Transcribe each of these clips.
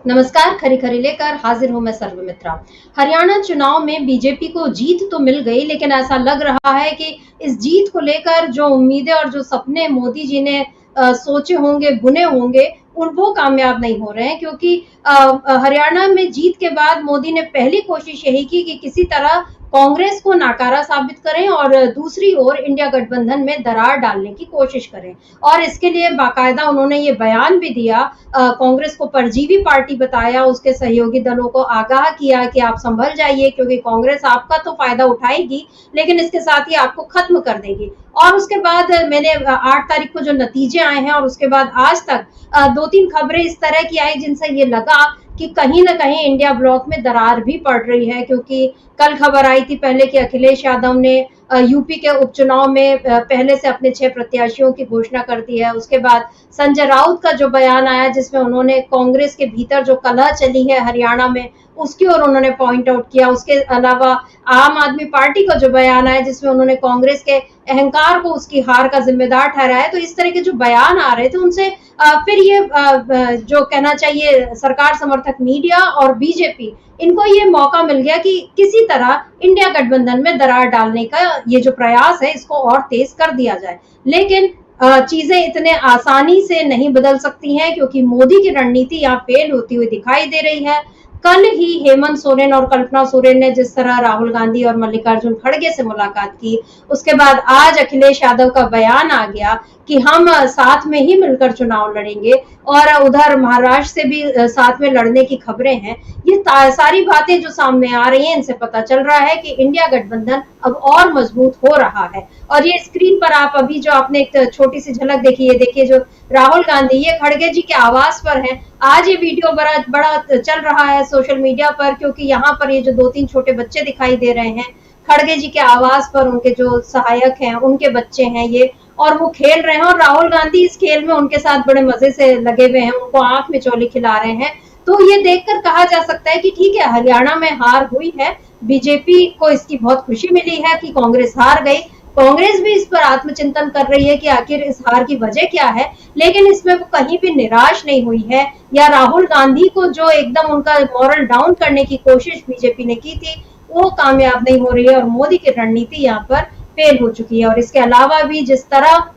नमस्कार। खरी खरी लेकर हाजिर हूं मैं सर्वमित्रा। हरियाणा चुनाव में बीजेपी को जीत तो मिल गई, लेकिन ऐसा लग रहा है कि इस जीत को लेकर जो उम्मीदें और जो सपने मोदी जी ने सोचे होंगे, बुने होंगे, उन वो कामयाब नहीं हो रहे हैं। क्योंकि हरियाणा में जीत के बाद मोदी ने पहली कोशिश यही की कि किसी तरह कांग्रेस को नाकारा साबित करें और दूसरी ओर इंडिया गठबंधन में दरार डालने की कोशिश करें। और इसके लिए बाकायदा उन्होंने ये बयान भी दिया, कांग्रेस को परजीवी पार्टी बताया, उसके सहयोगी दलों को आगाह किया कि आप संभल जाइए, क्योंकि कांग्रेस आपका तो फायदा उठाएगी लेकिन इसके साथ ही आपको खत्म कर देगी। और उसके बाद मैंने 8 तारीख को जो नतीजे आए हैं और उसके बाद आज तक 2-3 खबरें इस तरह की आई जिनसे ये लगा कि कहीं ना कहीं इंडिया ब्लॉक में दरार भी पड़ रही है। क्योंकि कल खबर आई थी पहले कि अखिलेश यादव ने यूपी के उपचुनाव में पहले से अपने 6 प्रत्याशियों की घोषणा कर दी है। उसके बाद संजय राउत का जो बयान आया जिसमें उन्होंने कांग्रेस के भीतर जो कलह चली है हरियाणा में उसकी ओर उन्होंने पॉइंट आउट किया। उसके अलावा आम आदमी पार्टी का जो बयान आया जिसमें उन्होंने कांग्रेस के अहंकार को उसकी हार का जिम्मेदार ठहराया। तो इस तरह के जो बयान आ रहे थे उनसे फिर ये जो कहना चाहिए सरकार समर्थक मीडिया और बीजेपी, इनको ये मौका मिल गया कि किसी तरह इंडिया गठबंधन में दरार डालने का ये जो प्रयास है इसको और तेज कर दिया जाए। लेकिन चीजें इतने आसानी से नहीं बदल सकती हैं, क्योंकि मोदी की रणनीति यहाँ फेल होती हुई दिखाई दे रही है। कल ही हेमंत सोरेन और कल्पना सोरेन ने जिस तरह राहुल गांधी और मल्लिकार्जुन खड़गे से मुलाकात की, उसके बाद आज अखिलेश यादव का बयान आ गया कि हम साथ में ही मिलकर चुनाव लड़ेंगे और उधर महाराष्ट्र से भी साथ में लड़ने की खबरें हैं। ये सारी बातें जो सामने आ रही हैं इनसे पता चल रहा है कि इंडिया गठबंधन अब और मजबूत हो रहा है। और ये स्क्रीन पर आप अभी जो आपने एक छोटी सी झलक देखी, ये देखिए जो राहुल गांधी ये खड़गे जी के आवास पर है। आज ये वीडियो बड़ा चल रहा है सोशल मीडिया पर, क्योंकि यहाँ पर ये जो 2-3 छोटे बच्चे दिखाई दे रहे हैं खड़गे जी के आवास पर, उनके जो सहायक हैं उनके बच्चे हैं ये, और वो खेल रहे हैं और राहुल गांधी इस खेल में उनके साथ बड़े मजे से लगे हुए हैं, उनको आंख में चोली खिला रहे हैं। तो ये देखकर कहा जा सकता है कि ठीक है, हरियाणा में हार हुई है, बीजेपी को इसकी बहुत खुशी मिली है कि कांग्रेस हार गई। कांग्रेस भी इस पर आत्मचिंतन कर रही है कि आखिर इस हार की वजह क्या है, लेकिन इसमें वो कहीं भी निराश नहीं हुई है। या राहुल गांधी को जो एकदम उनका मॉरल डाउन करने की कोशिश बीजेपी ने की थी वो कामयाब नहीं हो रही है और मोदी की रणनीति यहाँ पर फेल हो चुकी है। और इसके अलावा भी जिस तरह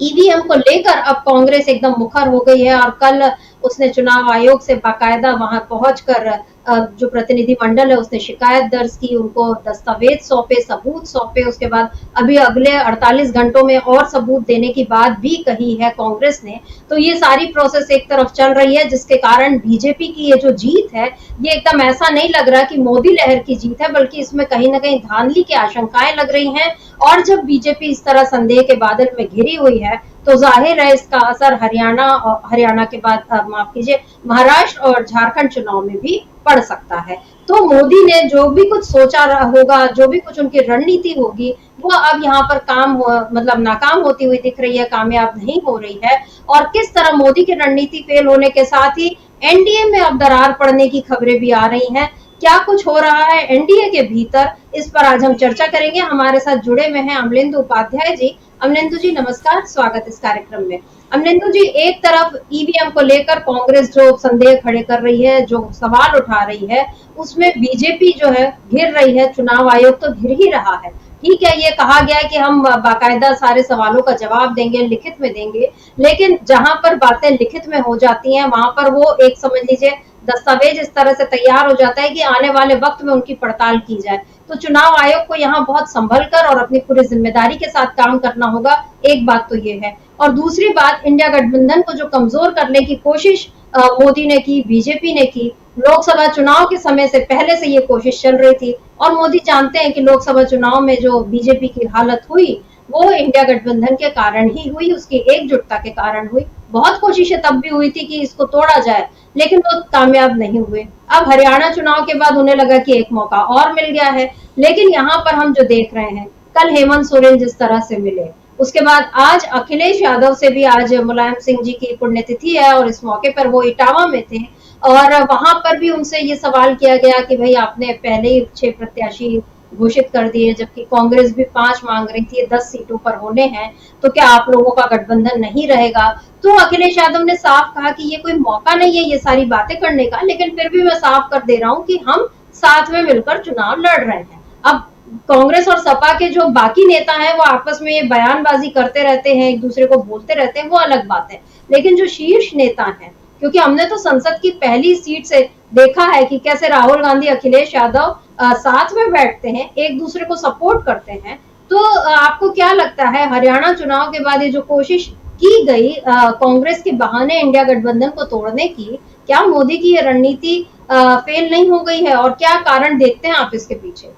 ईवीएम को लेकर अब कांग्रेस एकदम मुखर हो गई है और कल उसने चुनाव आयोग से बाकायदा वहां पहुंचकर जो प्रतिनिधि मंडल है उसने शिकायत दर्ज की, उनको दस्तावेज सौंपे, सबूत सौंपे। उसके बाद अभी अगले 48 घंटों में और सबूत देने की बात भी कही है कांग्रेस ने। तो ये सारी प्रोसेस एक तरफ चल रही है जिसके कारण बीजेपी की ये जो जीत है ये एकदम ऐसा नहीं लग रहा कि मोदी लहर की जीत है, बल्कि इसमें कहीं ना कहीं धांधली की आशंकाएं लग रही हैं। और जब बीजेपी इस तरह संदेह के बादल में घिरी हुई है तो जाहिर है इसका असर हरियाणा के बाद माफ कीजिए महाराष्ट्र और झारखंड चुनाव में भी पड़ सकता है। तो मोदी ने जो भी कुछ सोचा होगा, जो भी कुछ उनकी रणनीति होगी, वो अब यहाँ पर मतलब नाकाम होती हुई दिख रही है, कामयाब नहीं हो रही है। और किस तरह मोदी की रणनीति फेल होने के साथ ही एनडीए में अब दरार पड़ने की खबरें भी आ रही हैं। क्या कुछ हो रहा है एनडीए के भीतर, इस पर आज हम चर्चा करेंगे। हमारे साथ जुड़े हुए हैं अमलेंदु उपाध्याय जी। अमलेंदु जी नमस्कार, स्वागत इस कार्यक्रम में। अमलेंदु जी, एक तरफ ईवीएम को लेकर कांग्रेस जो संदेह खड़े कर रही है, जो सवाल उठा रही है, उसमें बीजेपी जो है घिर रही है, चुनाव आयोग तो घिर ही रहा है। ठीक है, ये कहा गया है कि हम बाकायदा सारे सवालों का जवाब देंगे, लिखित में देंगे, लेकिन जहां पर बातें लिखित में हो जाती हैं वहां पर वो एक समझ लीजिए दस्तावेज इस तरह से तैयार हो जाता है कि आने वाले वक्त में उनकी पड़ताल की जाए। तो चुनाव आयोग को यहाँ बहुत संभल कर और अपनी पूरी जिम्मेदारी के साथ काम करना होगा। एक बात तो ये है, और दूसरी बात, इंडिया गठबंधन को जो कमजोर करने की कोशिश मोदी ने की, बीजेपी ने की, लोकसभा चुनाव के समय से पहले से ये कोशिश चल रही थी। और मोदी जानते हैं कि लोकसभा चुनाव में जो बीजेपी की हालत हुई वो इंडिया गठबंधन के कारण ही हुई, उसकी एकजुटता के कारण हुई। बहुत कोशिशें तब भी हुई थी कि इसको तोड़ा जाए, लेकिन वो कामयाब नहीं हुए। अब हरियाणा चुनाव के बाद उन्हें लगा कि एक मौका और मिल गया है। लेकिन यहाँ पर हम जो देख रहे हैं, कल हेमंत सोरेन जिस तरह से मिले, उसके बाद आज अखिलेश यादव से भी, आज मुलायम सिंह जी की पुण्यतिथि है और इस मौके पर वो इटावा में थे और वहां पर भी उनसे ये सवाल किया गया कि भाई आपने पहले ही 6 प्रत्याशी घोषित कर दिए, जबकि कांग्रेस भी 5 मांग रही थी, 10 सीटों पर होने हैं, तो क्या आप लोगों का गठबंधन नहीं रहेगा? तो अखिलेश यादव ने साफ कहा कि ये कोई मौका नहीं है ये सारी बातें करने का, लेकिन फिर भी मैं साफ कर दे रहा हूँ कि हम साथ में मिलकर चुनाव लड़ रहे हैं। अब कांग्रेस और सपा के जो बाकी नेता हैं वो आपस में ये बयानबाजी करते रहते हैं, एक दूसरे को बोलते रहते हैं, वो अलग बात है। लेकिन जो शीर्ष नेता हैं, क्योंकि हमने तो संसद की पहली सीट से देखा है कि कैसे राहुल गांधी, अखिलेश यादव साथ में बैठते हैं, एक दूसरे को सपोर्ट करते हैं। तो आपको क्या लगता है हरियाणा चुनाव के बाद ये जो कोशिश की गई कांग्रेस के बहाने इंडिया गठबंधन को तोड़ने की, क्या मोदी की ये रणनीति फेल नहीं हो गई है, और क्या कारण देखते हैं आप इसके पीछे?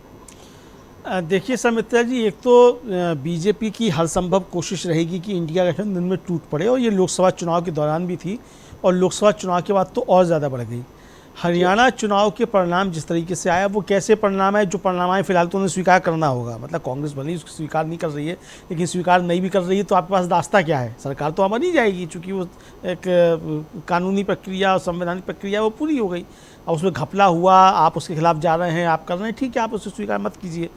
देखिए समित्रा जी, एक तो बीजेपी की हर संभव कोशिश रहेगी कि इंडिया गठबंधन में टूट पड़े, और ये लोकसभा चुनाव के दौरान भी थी और लोकसभा चुनाव के बाद तो और ज़्यादा बढ़ गई। हरियाणा चुनाव के परिणाम जिस तरीके से आया, वो कैसे परिणाम है, जो परिणाम आए फिलहाल तो उन्हें स्वीकार करना होगा। मतलब कांग्रेस भले ही उसको स्वीकार नहीं कर रही है, लेकिन स्वीकार नहीं भी कर रही है तो आपके पास रास्ता क्या है? सरकार तो बन ही जाएगी, चूँकि वो एक कानूनी प्रक्रिया और संवैधानिक प्रक्रिया वो पूरी हो गई। और उसमें घपला हुआ, आप उसके खिलाफ जा रहे हैं, आप कर रहे हैं, ठीक है, आप उसे स्वीकार मत कीजिए,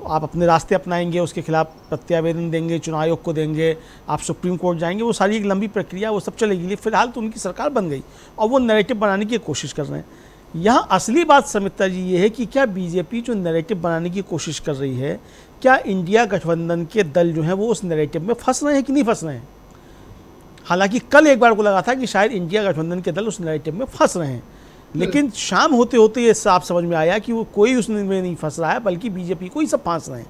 आप अपने रास्ते अपनाएंगे, उसके खिलाफ प्रत्यावेदन देंगे, चुनाव आयोग को देंगे, आप सुप्रीम कोर्ट जाएंगे, वो सारी एक लंबी प्रक्रिया, वो सब चलेगी। फिलहाल तो उनकी सरकार बन गई और वो नैरेटिव बनाने की कोशिश कर रहे हैं। यहाँ असली बात समिता जी ये है कि क्या बीजेपी जो नैरेटिव बनाने की कोशिश कर रही है, क्या इंडिया गठबंधन के दल जो हैं वो उस नैरेटिव में फंस रहे हैं कि नहीं फंस रहे हैं? हालांकि कल एक बार को लगा था कि शायद इंडिया गठबंधन के दल उस नैरेटिव में फंस रहे हैं, लेकिन शाम होते होते ये साफ समझ में आया कि वो कोई उसमें नहीं फंस रहा है, बल्कि बीजेपी को ही सब फांस रहे हैं।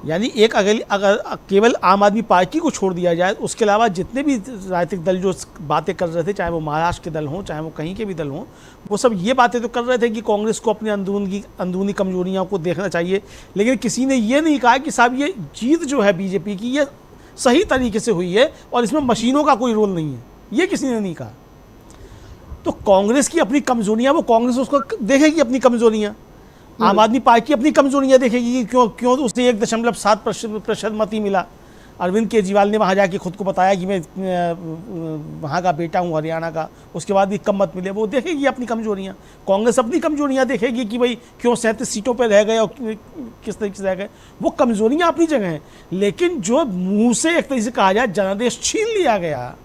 यानी एक अगर केवल आम आदमी पार्टी को छोड़ दिया जाए, उसके अलावा जितने भी राजनीतिक दल जो बातें कर रहे थे, चाहे वो महाराष्ट्र के दल हों, चाहे वो कहीं के भी दल हों, वो सब ये बातें तो कर रहे थे कि कांग्रेस को अपनी अंदरूनी कमजोरियों को देखना चाहिए। लेकिन किसी ने ये नहीं कहा कि साहब ये जीत जो है बीजेपी की, ये सही तरीके से हुई है और इसमें मशीनों का कोई रोल नहीं है, ये किसी ने नहीं कहा। तो कांग्रेस की अपनी कमजोरियां, वो कांग्रेस उसको देखेगी अपनी कमजोरियां। आम आदमी पार्टी अपनी कमजोरियां देखेगी कि क्यों उसे 1.7% मत ही मिला। अरविंद केजरीवाल ने वहाँ जाके खुद को बताया कि मैं वहाँ का बेटा हूँ, हरियाणा का, उसके बाद भी कम मत मिले। वो देखेगी अपनी कमजोरियाँ। कांग्रेस अपनी कमजोरियाँ देखेगी कि भाई क्यों 37 सीटों पर रह गए और किस तरीके से रह गए। वो कमजोरियाँ अपनी जगह हैं, लेकिन जो मुँह से एक तरीके से कहा जाए जनादेश छीन लिया गया,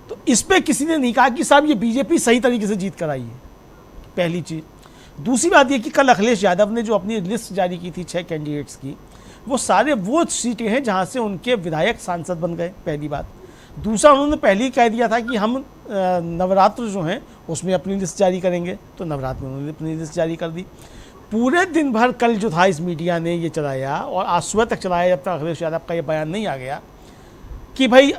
तो इस पर किसी ने नहीं कहा कि साहब ये बीजेपी सही तरीके से जीत कर आई है, पहली चीज़। दूसरी बात ये कि कल अखिलेश यादव ने जो अपनी लिस्ट जारी की थी 6 कैंडिडेट्स की, वो सारे वो सीटें हैं जहां से उनके विधायक सांसद बन गए, पहली बात। दूसरा, उन्होंने पहले ही कह दिया था कि हम नवरात्र जो हैं उसमें अपनी लिस्ट जारी करेंगे, तो नवरात्र में उन्होंने अपनी लिस्ट जारी कर दी। पूरे दिन भर कल जो था इस मीडिया ने ये चलाया, और आज सुबह तक चलाया, जब तक अखिलेश यादव का ये बयान नहीं आ गया कि भाई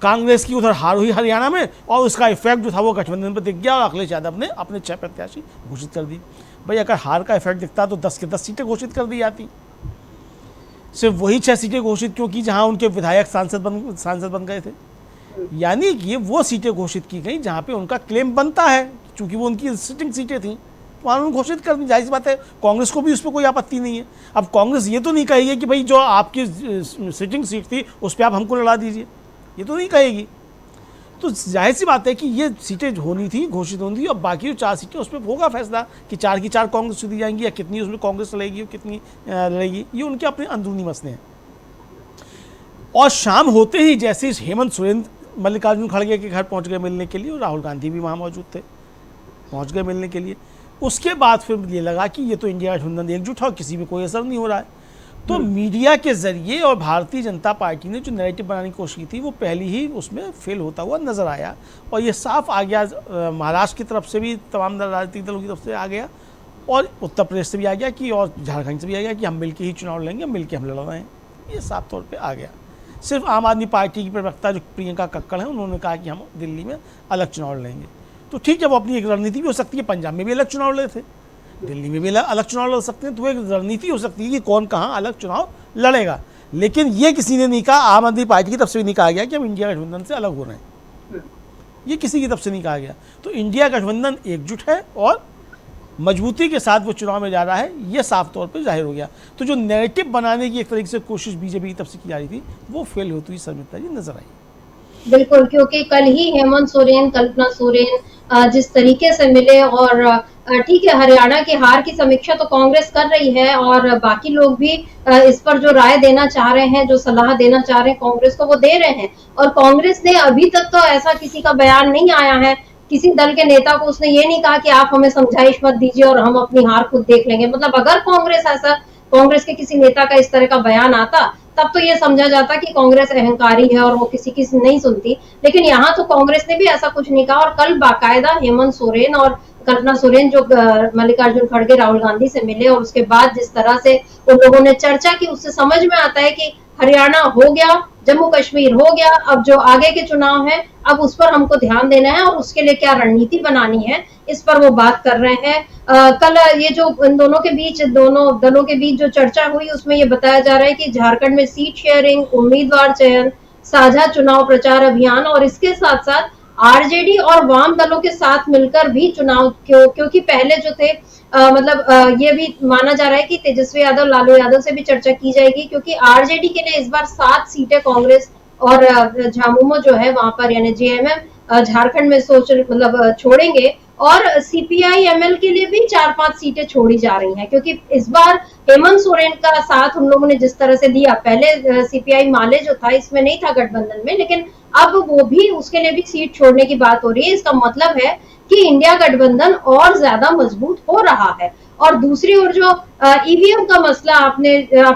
कांग्रेस की उधर हार हुई हरियाणा में, और उसका इफेक्ट जो था वो गठबंधन पर दिख गया, और अखिलेश यादव ने अपने 6 प्रत्याशी घोषित कर दी। भाई अगर हार का इफेक्ट दिखता तो 10 के 10 सीटें घोषित कर दी जाती। सिर्फ वही 6 सीटें घोषित क्यों की जहां उनके विधायक सांसद बन गए थे। यानी कि वो सीटें घोषित की गई जहां पे उनका क्लेम बनता है, चूंकि वो उनकी सिटिंग सीटें थी, वहाँ उन्होंने घोषित कर दी। जाहिर सी बात है कांग्रेस को भी उस पर कोई आपत्ति नहीं है। अब कांग्रेस ये तो नहीं कहेगी कि भाई जो आपकी सिटिंग सीट थी उस पर आप हमको लड़ा दीजिए, ये तो नहीं कहेगी। तो जाहिर सी बात है कि ये सीटें होनी थी, घोषित होनी थी, और बाकी जो 4 सीटें उस पर होगा फैसला कि 4 की 4 कांग्रेस को दी जाएंगी, या कितनी उसमें कांग्रेस लड़ेगी और कितनी लड़ेगी। ये उनके अपने अंदरूनी मसले हैं। और शाम होते ही जैसे हेमंत सोरेन मल्लिकार्जुन खड़गे के घर पहुंच गए मिलने के लिए, और राहुल गांधी भी वहाँ मौजूद थे, पहुँच गए मिलने के लिए। उसके बाद फिर ये लगा कि ये तो इंडिया गठबंधन एकजुट है, किसी में कोई असर नहीं हो रहा है। तो मीडिया के जरिए और भारतीय जनता पार्टी ने जो नैरेटिव बनाने की कोशिश की थी, वो पहले ही उसमें फेल होता हुआ नजर आया। और ये साफ आ गया, महाराष्ट्र की तरफ से भी तमाम राजनीतिक दलों की तरफ से आ गया, और उत्तर प्रदेश से भी आ गया कि, और झारखंड से भी आ गया कि हम मिलकर ही चुनाव लड़ेंगे, मिलकर हम लड़ रहे हैं। ये साफ तौर पर आ गया। सिर्फ आम आदमी पार्टी की प्रवक्ता जो प्रियंका कक्कड़ हैं, उन्होंने कहा कि हम दिल्ली में अलग चुनाव लड़ेंगे। तो ठीक है, वो अपनी एक रणनीति भी हो सकती है। पंजाब में भी अलग चुनाव लड़े थे, दिल्ली में भी अलग चुनाव लड़ सकते हैं, तो एक रणनीति हो सकती है कि कौन कहाँ अलग चुनाव लड़ेगा। लेकिन ये किसी ने नहीं कहा, आम आदमी पार्टी की तरफ से भी नहीं कहा गया कि हम इंडिया गठबंधन से अलग हो रहे हैं, ये किसी की तरफ से नहीं कहा गया। तो इंडिया गठबंधन एकजुट है और मजबूती के साथ वो चुनाव में जा रहा है, ये साफ तौर पर जाहिर हो गया। तो जो नैरेटिव बनाने की एक तरीके से कोशिश बीजेपी की तरफ से की जा रही थी, वो फेल होती हुई शर्मिष्ठा जी नजर आई। बिल्कुल, क्योंकि कल ही हेमंत सोरेन, कल्पना सोरेन जिस तरीके से मिले और ठीक है, हरियाणा की हार की समीक्षा तो कांग्रेस कर रही है और बाकी लोग भी इस पर जो राय देना चाह रहे हैं, जो सलाह देना चाह रहे हैं कांग्रेस को, वो दे रहे हैं। और कांग्रेस ने अभी तक तो ऐसा किसी का बयान नहीं आया है, किसी दल के नेता को उसने ये नहीं कहा कि आप हमें समझाइश मत दीजिए और हम अपनी हार खुद देख लेंगे। मतलब अगर कांग्रेस के किसी नेता का इस तरह का बयान आता, तब तो ये समझा जाता कि कांग्रेस अहंकारी है और वो किसी की नहीं सुनती। लेकिन यहाँ तो कांग्रेस ने भी ऐसा कुछ नहीं कहा और कल बाकायदा हेमंत सोरेन और कल्पना सोरेन जो मल्लिकार्जुन खड़गे राहुल गांधी से मिले और उसके बाद जिस तरह से उन लोगों ने चर्चा की, उससे समझ में आता है कि हरियाणा हो गया, जम्मू कश्मीर हो गया, अब जो आगे के चुनाव है अब उस पर हमको ध्यान देना है और उसके लिए क्या रणनीति बनानी है, इस पर वो बात कर रहे हैं। कल ये जो इन दोनों के बीच, दोनों दलों के बीच जो चर्चा हुई, उसमें ये बताया जा रहा है कि झारखंड में सीट शेयरिंग, उम्मीदवार चयन, साझा चुनाव प्रचार अभियान और इसके साथ साथ आरजेडी और वाम दलों के साथ मिलकर भी चुनाव, क्योंकि पहले जो थे ये भी माना जा रहा है कि तेजस्वी यादव, लालू यादव से भी चर्चा की जाएगी, क्योंकि आरजेडी के लिए इस बार 7 सीटें कांग्रेस और झामुमो जो है वहां पर यानी जेएमएम झारखंड में छोड़ेंगे और सीपीआई एमएल के लिए भी 4-5 सीटें छोड़ी जा रही हैं, क्योंकि इस बार हेमंत सोरेन का साथ उन लोगों ने जिस तरह से दिया, पहले सीपीआई माले जो था इसमें नहीं था गठबंधन में, लेकिन अब वो भी, उसके लिए भी सीट छोड़ने की बात हो रही है। इसका मतलब है कि इंडिया गठबंधन और ज्यादा मजबूत हो रहा है। और दूसरी ओर जो ईवीएम का मसला, आप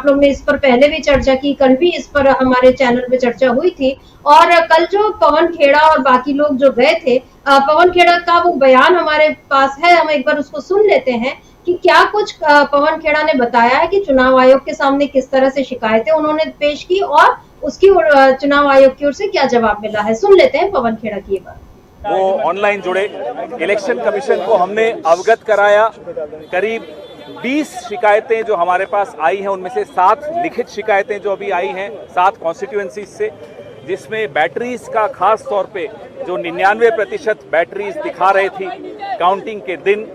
लोग ने इस पर पहले भी चर्चा की, कल भी इस पर हमारे चैनल पे चर्चा हुई थी। और कल जो पवन खेड़ा और बाकी लोग जो गए थे, पवन खेड़ा का वो बयान हमारे पास है, हम एक बार उसको सुन लेते हैं कि क्या कुछ पवन खेड़ा ने बताया है कि चुनाव आयोग के सामने किस तरह से शिकायतें उन्होंने पेश की और उसकी चुनाव आयोग की ओर से क्या जवाब मिला है। सुन लेते हैं पवन खेड़ा की ये बात। वो ऑनलाइन जुड़े, इलेक्शन कमीशन को हमने अवगत कराया। करीब 20 शिकायतें जो हमारे पास आई हैं, उनमें से 7 लिखित शिकायतें जो अभी आई हैं 7 कॉन्स्टिट्यूएंसीज से, जिसमें बैटरीज का खास तौर पे जो 99% बैटरीज दिखा रही थी काउंटिंग के दिन,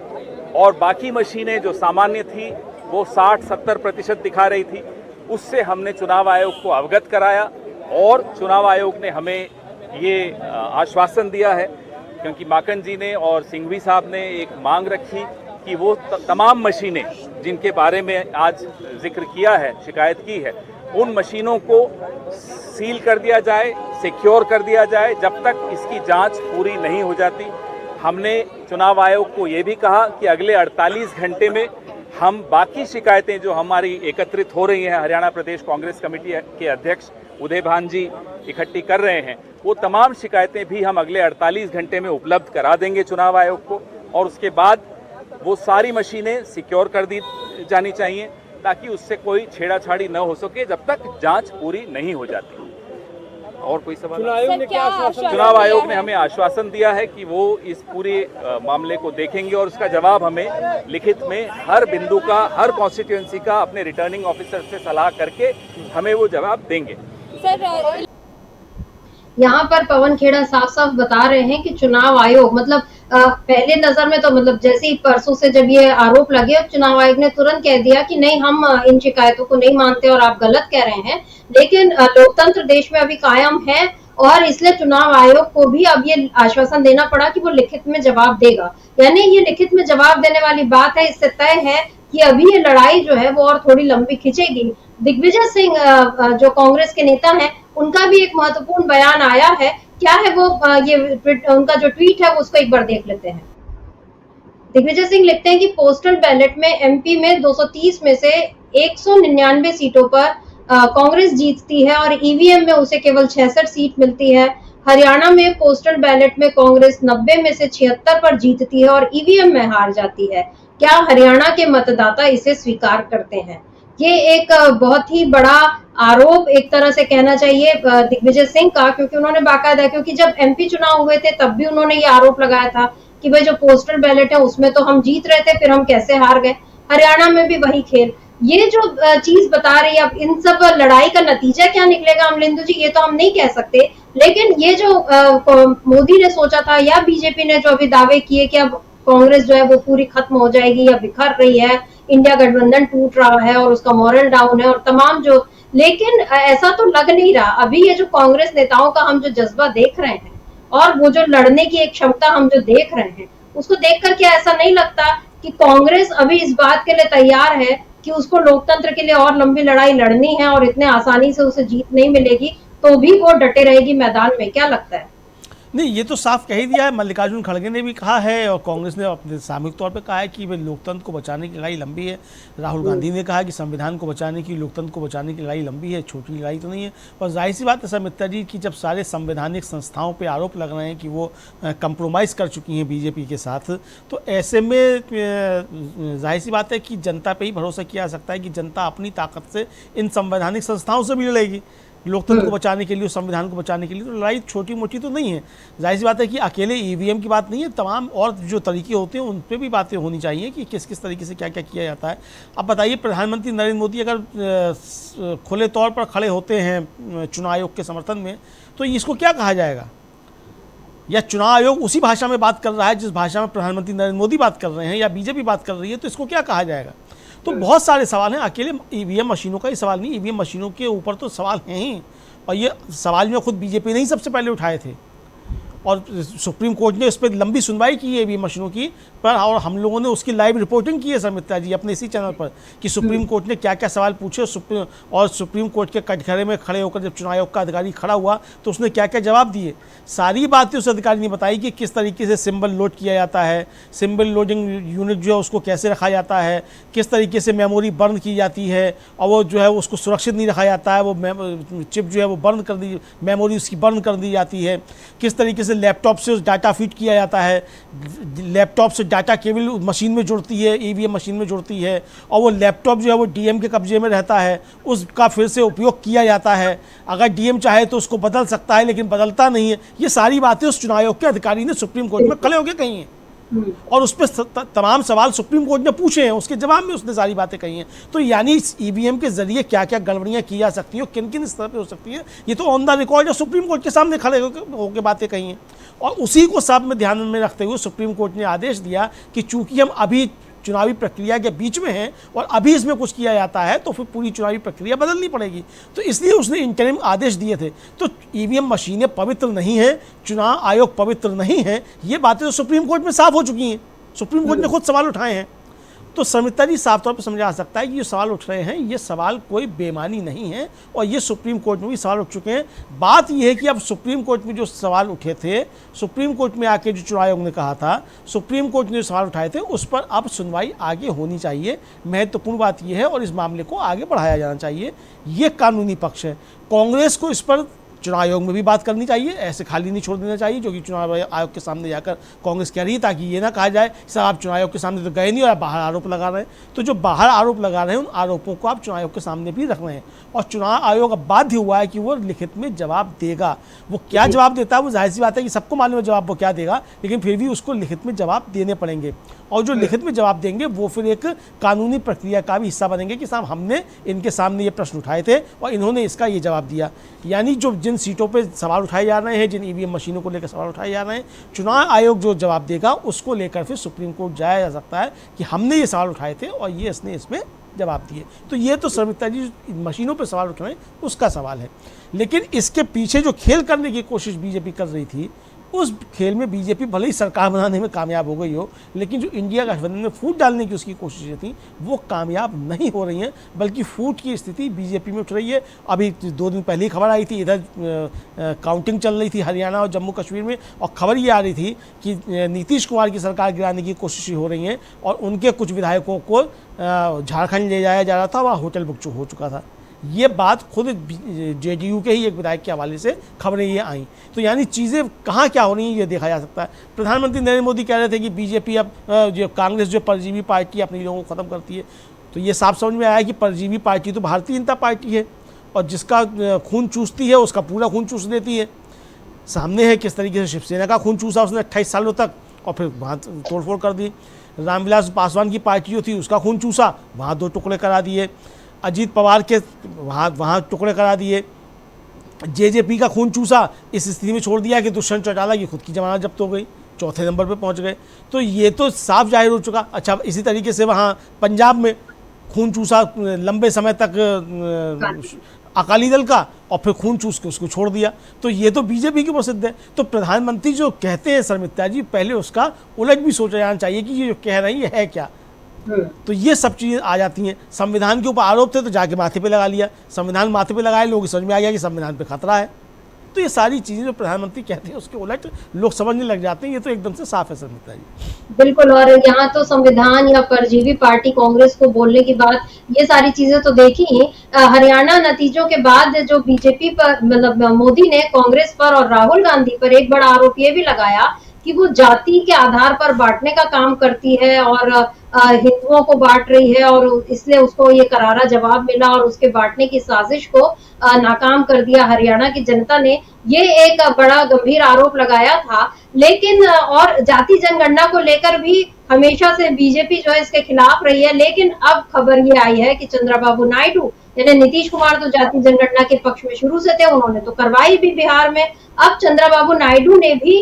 और बाकी मशीनें जो सामान्य थी वो 60-70% दिखा रही थी। उससे हमने चुनाव आयोग को अवगत कराया और चुनाव आयोग ने हमें ये आश्वासन दिया है, क्योंकि माकन जी ने और सिंघवी साहब ने एक मांग रखी कि वो तमाम मशीनें जिनके बारे में आज जिक्र किया है, शिकायत की है, उन मशीनों को सील कर दिया जाए, सिक्योर कर दिया जाए जब तक इसकी जांच पूरी नहीं हो जाती। हमने चुनाव आयोग को ये भी कहा कि अगले 48 घंटे में हम बाकी शिकायतें जो हमारी एकत्रित हो रही हैं, हरियाणा प्रदेश कांग्रेस कमेटी के अध्यक्ष उदय भान जी इकट्ठी कर रहे हैं, वो तमाम शिकायतें भी हम अगले 48 घंटे में उपलब्ध करा देंगे चुनाव आयोग को। और उसके बाद वो सारी मशीनें सिक्योर कर दी जानी चाहिए ताकि उससे कोई छेड़ाछाड़ी न हो सके जब तक जांच पूरी नहीं हो जाती। और कोई सवाल? चुनाव आयोग ने हमें आश्वासन दिया है कि वो इस पूरे मामले को देखेंगे और उसका जवाब हमें लिखित में हर बिंदु का, हर कॉन्स्टिट्यूएंसी का अपने रिटर्निंग ऑफिसर से सलाह करके हमें वो जवाब देंगे। सर, यहाँ पर पवन खेड़ा साफ साफ बता रहे हैं कि चुनाव आयोग पहले नजर में तो जैसे ही परसों से जब ये आरोप लगे, चुनाव आयोग ने तुरंत कह दिया कि नहीं, हम इन शिकायतों को नहीं मानते और आप गलत कह रहे हैं। लेकिन लोकतंत्र देश में अभी कायम है और इसलिए चुनाव आयोग को भी अब ये आश्वासन देना पड़ा कि वो लिखित में जवाब देगा। यानी ये लिखित में जवाब देने वाली बात है, इससे तय है कि अभी ये लड़ाई जो है वो और थोड़ी लंबी खिंचेगी। दिग्विजय सिंह जो कांग्रेस के नेता हैं, उनका भी एक महत्वपूर्ण बयान आया है। क्या है वो, ये उनका जो ट्वीट है वो उसको एक बार देख लेते हैं। दिग्विजय सिंह लिखते हैं कि पोस्टल बैलेट में एमपी में 230 में से 199 सीटों पर कांग्रेस जीतती है और ईवीएम में उसे केवल 66 सीट मिलती है। हरियाणा में पोस्टल बैलेट में कांग्रेस 90 में से 76 पर जीतती है और ईवीएम में हार जाती है। क्या हरियाणा के मतदाता इसे स्वीकार करते हैं? ये एक बहुत ही बड़ा आरोप एक तरह से कहना चाहिए दिग्विजय सिंह का, क्योंकि उन्होंने बाकायदा, क्योंकि जब एमपी चुनाव हुए थे तब भी उन्होंने ये आरोप लगाया था कि भाई जो पोस्टल बैलेट है उसमें तो हम जीत रहे थे, फिर हम कैसे हार गए। हरियाणा में भी वही खेल। ये जो चीज बता रही है, अब इन सब लड़ाई का नतीजा क्या निकलेगा अमलिंदु जी, ये तो हम नहीं कह सकते। लेकिन ये जो मोदी ने सोचा था या बीजेपी ने जो अभी दावे किए कि अब कांग्रेस जो है वो पूरी खत्म हो जाएगी या बिखर रही है, इंडिया गठबंधन टूट रहा है और उसका मॉरल डाउन है और तमाम जो, लेकिन ऐसा तो लग नहीं रहा। अभी ये जो कांग्रेस नेताओं का हम जो जज्बा देख रहे हैं और वो जो लड़ने की एक क्षमता हम जो देख रहे हैं, उसको देख करके ऐसा नहीं लगता कि कांग्रेस अभी इस बात के लिए तैयार है कि उसको लोकतंत्र के लिए और लंबी लड़ाई लड़नी है और इतने आसानी से उसे जीत नहीं मिलेगी, तो भी वो डटे रहेगी मैदान में? क्या लगता है? नहीं, ये तो साफ कह ही दिया है। मल्लिकार्जुन खड़गे ने भी कहा है और कांग्रेस ने अपने सामूहिक तौर पे कहा है कि वे लोकतंत्र को बचाने की लड़ाई लंबी है। राहुल गांधी ने कहा कि संविधान को बचाने की, लोकतंत्र को बचाने की लड़ाई लंबी है, छोटी लड़ाई तो नहीं है। और जाहिर सी बात है समिता जी कि जब सारे संवैधानिक संस्थाओं पे आरोप लग रहे हैं कि वो कंप्रोमाइज़ कर चुकी हैं बीजेपी के साथ, तो ऐसे में जाहिर सी बात है कि जनता पे ही भरोसा किया जा सकता है कि जनता अपनी ताकत से इन संवैधानिक संस्थाओं से भी लड़ेगी लोकतंत्र को बचाने के लिए, संविधान को बचाने के लिए। तो लड़ाई छोटी मोटी तो नहीं है। जाहिर सी बात है कि अकेले ईवीएम की बात नहीं है, तमाम और जो तरीके होते हैं उन पर भी बातें होनी चाहिए कि किस किस तरीके से क्या क्या किया जाता है। अब बताइए, प्रधानमंत्री नरेंद्र मोदी अगर खुले तौर पर खड़े होते हैं चुनाव आयोग के समर्थन में, तो इसको क्या कहा जाएगा? या चुनाव आयोग उसी भाषा में बात कर रहा है जिस भाषा में प्रधानमंत्री नरेंद्र मोदी बात कर रहे हैं या बीजेपी बात कर रही है, तो इसको क्या कहा जाएगा? तो बहुत सारे सवाल हैं। अकेले ईवीएम मशीनों का ही सवाल नहीं, ईवीएम मशीनों के ऊपर तो सवाल हैं ही, और ये सवाल में खुद बीजेपी ने ही सबसे पहले उठाए थे और सुप्रीम कोर्ट ने इस पर लंबी सुनवाई की है ईवीएम मशीनों की पर, और हम लोगों ने उसकी लाइव रिपोर्टिंग की है समिता जी अपने इसी चैनल पर कि सुप्रीम कोर्ट ने क्या क्या सवाल पूछे और सुप्रीम कोर्ट के कटघरे में खड़े होकर जब चुनाव आयोग का अधिकारी खड़ा हुआ तो उसने क्या क्या जवाब दिए। सारी बातें उस अधिकारी ने बताई कि किस तरीके से सिंबल लोड किया जाता है, सिंबल लोडिंग यूनिट जो है उसको कैसे रखा जाता है, किस तरीके से मेमोरी बर्न की जाती है और वो जो है उसको सुरक्षित नहीं रखा जाता है, वो चिप जो है वो बर्न कर दी, मेमोरी उसकी बर्न कर दी जाती है, किस तरीके से लैपटॉप से डाटा फीड किया जाता है, लैपटॉप से डाटा केवल मशीन में जुड़ती है, ईवीएम मशीन में जुड़ती है और वो लैपटॉप जो है वो डीएम के कब्जे में रहता है, उसका फिर से उपयोग किया जाता है। अगर डीएम चाहे तो उसको बदल सकता है लेकिन बदलता नहीं है। ये सारी बातें उस चुनाव आयोग के अधिकारी ने सुप्रीम कोर्ट में खड़े होकर कही हैं और उस पर तमाम सवाल सुप्रीम कोर्ट ने पूछे हैं, उसके जवाब में उसने सारी बातें कही हैं। तो यानी इस ईवीएम के जरिए क्या क्या गड़बड़ियां की जा सकती हैं, किन किन स्तर पे हो सकती हैं, ये तो ऑन द रिकॉर्ड है, सुप्रीम कोर्ट के सामने खड़े होकर बातें कही हैं। और उसी को सब में ध्यान में रखते हुए सुप्रीम कोर्ट ने आदेश दिया कि चूंकि हम अभी चुनावी प्रक्रिया के बीच में हैं और अभी इसमें कुछ किया जाता है तो फिर पूरी चुनावी प्रक्रिया बदलनी पड़ेगी। तो इसलिए उसने इंटरिम आदेश दिए थे। तो ईवीएम मशीनें पवित्र नहीं हैं, चुनाव आयोग पवित्र नहीं है, ये बातें तो सुप्रीम कोर्ट में साफ हो चुकी हैं, सुप्रीम कोर्ट ने खुद सवाल उठाए हैं। तो समिता जी साफ तौर पर समझा जा सकता है कि ये सवाल उठ रहे हैं, ये सवाल कोई बेमानी नहीं है और ये सुप्रीम कोर्ट में भी सवाल उठ चुके हैं। बात ये है कि अब सुप्रीम कोर्ट में जो सवाल उठे थे, सुप्रीम कोर्ट में आके जो चुनाव आयोग ने कहा था, सुप्रीम कोर्ट ने जो सवाल उठाए थे उस पर अब सुनवाई आगे होनी चाहिए। महत्वपूर्ण बात यह है और इस मामले को आगे बढ़ाया जाना चाहिए, ये कानूनी पक्ष है। कांग्रेस को इस पर चुनाव आयोग में भी बात करनी चाहिए, ऐसे खाली नहीं छोड़ देना चाहिए जो कि चुनाव आयोग के सामने जाकर कांग्रेस कह रही है, ताकि ये ना कहा जाए सर आप चुनाव आयोग के सामने तो गए नहीं और आप बाहर आरोप लगा रहे हैं। तो जो बाहर आरोप लगा रहे हैं उन आरोपों को आप चुनाव आयोग के सामने भी रख रहे हैं और चुनाव आयोग अब बाध्य हुआ है कि वो लिखित में जवाब देगा। वो क्या जवाब देता है वो जाहिर सी बात है कि सबको मालूम है जवाब वो क्या देगा, लेकिन फिर भी उसको लिखित में जवाब देने पड़ेंगे और जो लिखित में जवाब देंगे वो फिर एक कानूनी प्रक्रिया का भी हिस्सा बनेंगे कि साहब हमने इनके सामने ये प्रश्न उठाए थे और इन्होंने इसका ये जवाब दिया। यानी जो जिन सीटों पे सवाल उठाए जा रहे हैं, जिन ईवीएम मशीनों को लेकर सवाल उठाए जा रहे हैं, चुनाव आयोग जो जवाब देगा उसको लेकर फिर सुप्रीम कोर्ट जाया जा सकता है कि हमने ये सवाल उठाए थे और ये इसने इसमें जवाब दिए। तो ये तो समिता जी मशीनों पर सवाल उठ रहे हैं उसका सवाल है, लेकिन इसके पीछे जो खेल करने की कोशिश बीजेपी कर रही थी उस खेल में बीजेपी भले ही सरकार बनाने में कामयाब हो गई हो, लेकिन जो इंडिया गठबंधन में फूट डालने की उसकी कोशिशें थी वो कामयाब नहीं हो रही हैं, बल्कि फूट की स्थिति बीजेपी में उठ रही है। अभी 2 दिन पहले ही खबर आई थी, इधर काउंटिंग चल रही थी हरियाणा और जम्मू कश्मीर में और खबर ये आ रही थी कि नीतीश कुमार की सरकार गिराने की कोशिशें हो रही हैं और उनके कुछ विधायकों को झारखंड ले जाया जा रहा था, वहाँ होटल बुक हो चुका था। ये बात खुद जेडीयू के ही एक विधायक के हवाले से खबरें ये आई। तो यानी चीज़ें कहाँ क्या हो रही हैं ये देखा जा सकता है। प्रधानमंत्री नरेंद्र मोदी कह रहे थे कि बीजेपी अब जो कांग्रेस जो परजीवी पार्टी अपने लोगों को ख़त्म करती है, तो ये साफ समझ में आया कि परजीवी पार्टी तो भारतीय जनता पार्टी है और जिसका खून चूसती है उसका पूरा खून चूस देती है। सामने है किस तरीके से शिवसेना का खून चूसा उसने 28 सालों तक और फिर वहाँ तोड़फोड़ कर दी। रामविलास पासवान की पार्टी जो थी उसका खून चूसा, वहाँ 2 टुकड़े करा दिए। अजीत पवार के वहाँ टुकड़े करा दिए। जेजेपी का खून चूसा, इस स्थिति में छोड़ दिया कि दुष्यंत चौटाला की खुद की जमानत जब्त हो गई, 4थे नंबर पे पहुँच गए। तो ये तो साफ जाहिर हो चुका। अच्छा, इसी तरीके से वहाँ पंजाब में खून चूसा लंबे समय तक अकाली दल का, और फिर खून चूस के उसको छोड़ दिया। तो ये तो बीजेपी की प्रसिद्ध है। तो प्रधानमंत्री जो कहते हैं शर्मिष्ठा जी, पहले उसका उलट भी सोचा जाना चाहिए कि ये जो कह रही है क्या। तो ये सब चीज़ें आ जाती हैं। संविधान के ऊपर आरोप थे तो जाके माथे पे लगा लिया, संविधान माथे पे लगाए, लोग समझ में आ गया कि संविधान पे खतरा है। तो ये सारी चीज़ें जो प्रधानमंत्री कहते हैं उसके उलट लोग समझने लग जाते हैं। ये तो एकदम से साफ है शर्मिष्ठा जी। बिल्कुल। और यहाँ तो संविधान या परजीवी पार्टी कांग्रेस को बोलने की बात, ये सारी चीजें तो देखी ही। हरियाणा नतीजों के बाद जो बीजेपी पर, मतलब मोदी ने कांग्रेस पर और राहुल गांधी पर एक बड़ा आरोप ये भी लगाया कि वो जाति के आधार पर बांटने का काम करती है और हिंदुओं को बांट रही है, और इसलिए उसको ये करारा जवाब मिला और उसके बांटने की साजिश को नाकाम कर दिया हरियाणा की जनता ने। ये एक बड़ा गंभीर आरोप लगाया था। लेकिन और जाति जनगणना को लेकर भी हमेशा से बीजेपी जो है इसके खिलाफ रही है। लेकिन अब खबर ये आई है कि चंद्रबाबू नायडू यानी नीतीश कुमार तो जाति जनगणना के पक्ष में शुरू से थे, उन्होंने तो करवाई भी बिहार में। अब चंद्रबाबू नायडू ने भी